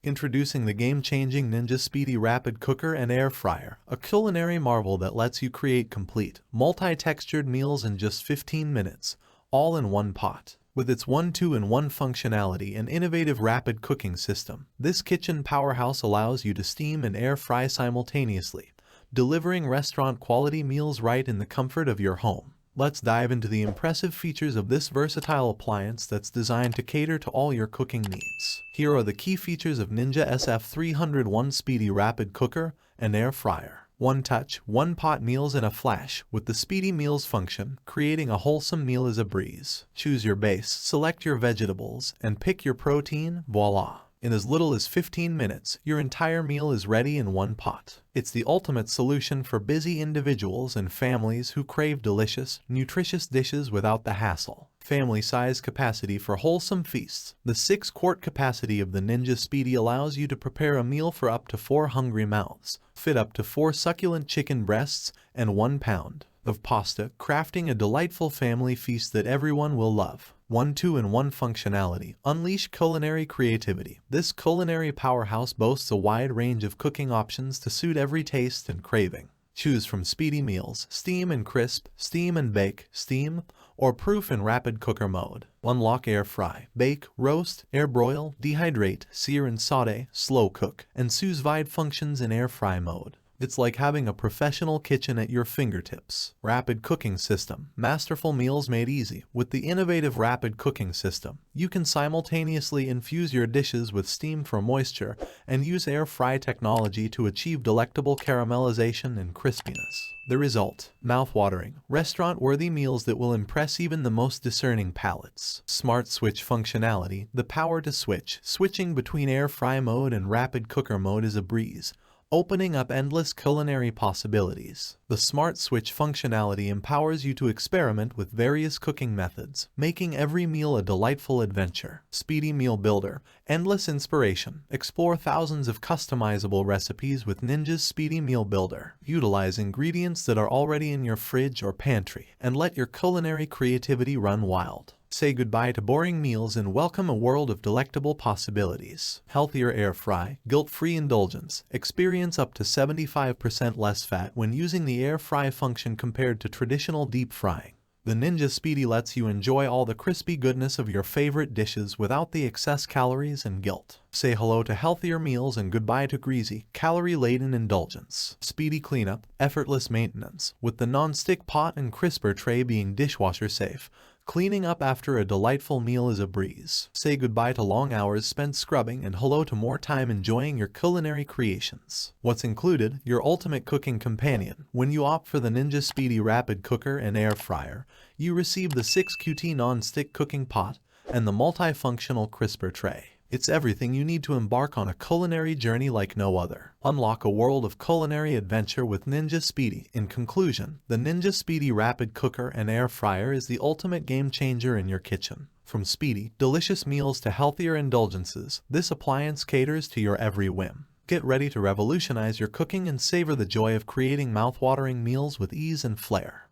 Introducing the game-changing Ninja Speedi Rapid Cooker and Air Fryer, a culinary marvel that lets you create complete, multi-textured meals in just 15 minutes, all in one pot. With its 1-2-in-1 functionality and innovative rapid cooking system, this kitchen powerhouse allows you to steam and air fry simultaneously, delivering restaurant-quality meals right in the comfort of your home. Let's dive into the impressive features of this versatile appliance that's designed to cater to all your cooking needs. Here are the key features of Ninja SF301 Speedi Rapid Cooker and Air Fryer. One touch, one pot meals in a flash. With the Speedi Meals function, creating a wholesome meal is a breeze. Choose your base, select your vegetables, and pick your protein, voila! In as little as 15 minutes, your entire meal is ready in one pot. It's the ultimate solution for busy individuals and families who crave delicious, nutritious dishes without the hassle. Family size capacity for wholesome feasts. The 6-quart capacity of the Ninja Speedi allows you to prepare a meal for up to 4 hungry mouths, fit up to 4 succulent chicken breasts, and 1 pound of pasta, crafting a delightful family feast that everyone will love. 1-2-in-1 functionality. Unleash culinary creativity. This culinary powerhouse boasts a wide range of cooking options to suit every taste and craving. Choose from Speedi Meals, steam and crisp, steam and bake, steam, or proof and rapid cooker mode. Unlock air fry, bake, roast, air broil, dehydrate, sear and saute, slow cook, and sous vide functions in air fry mode. It's like having a professional kitchen at your fingertips. Rapid cooking system. Masterful meals made easy. With the innovative rapid cooking system, you can simultaneously infuse your dishes with steam for moisture and use air fry technology to achieve delectable caramelization and crispiness. The result: mouth-watering, restaurant-worthy meals that will impress even the most discerning palates. Smart switch functionality. The power to switch. Switching between air fry mode and rapid cooker mode is a breeze, opening up endless culinary possibilities. The Smart Switch functionality empowers you to experiment with various cooking methods, making every meal a delightful adventure. Speedi Meal Builder. Endless inspiration. Explore thousands of customizable recipes with Ninja's Speedi Meal Builder. Utilize ingredients that are already in your fridge or pantry, and let your culinary creativity run wild. Say goodbye to boring meals and welcome a world of delectable possibilities. Healthier air fry. Guilt-free indulgence. Experience up to 75% less fat when using the air fry function compared to traditional deep frying. The Ninja Speedi lets you enjoy all the crispy goodness of your favorite dishes without the excess calories and guilt. Say hello to healthier meals and goodbye to greasy, calorie-laden indulgence. Speedi Cleanup. Effortless maintenance. With the non-stick pot and crisper tray being dishwasher safe, cleaning up after a delightful meal is a breeze. Say goodbye to long hours spent scrubbing and hello to more time enjoying your culinary creations. What's included? Your ultimate cooking companion. When you opt for the Ninja Speedi Rapid Cooker and Air Fryer, you receive the 6QT non-stick cooking pot and the multifunctional crisper tray. It's everything you need to embark on a culinary journey like no other. Unlock a world of culinary adventure with Ninja Speedi. In conclusion, the Ninja Speedi Rapid Cooker and Air Fryer is the ultimate game changer in your kitchen. From speedy, delicious meals to healthier indulgences, this appliance caters to your every whim. Get ready to revolutionize your cooking and savor the joy of creating mouth-watering meals with ease and flair.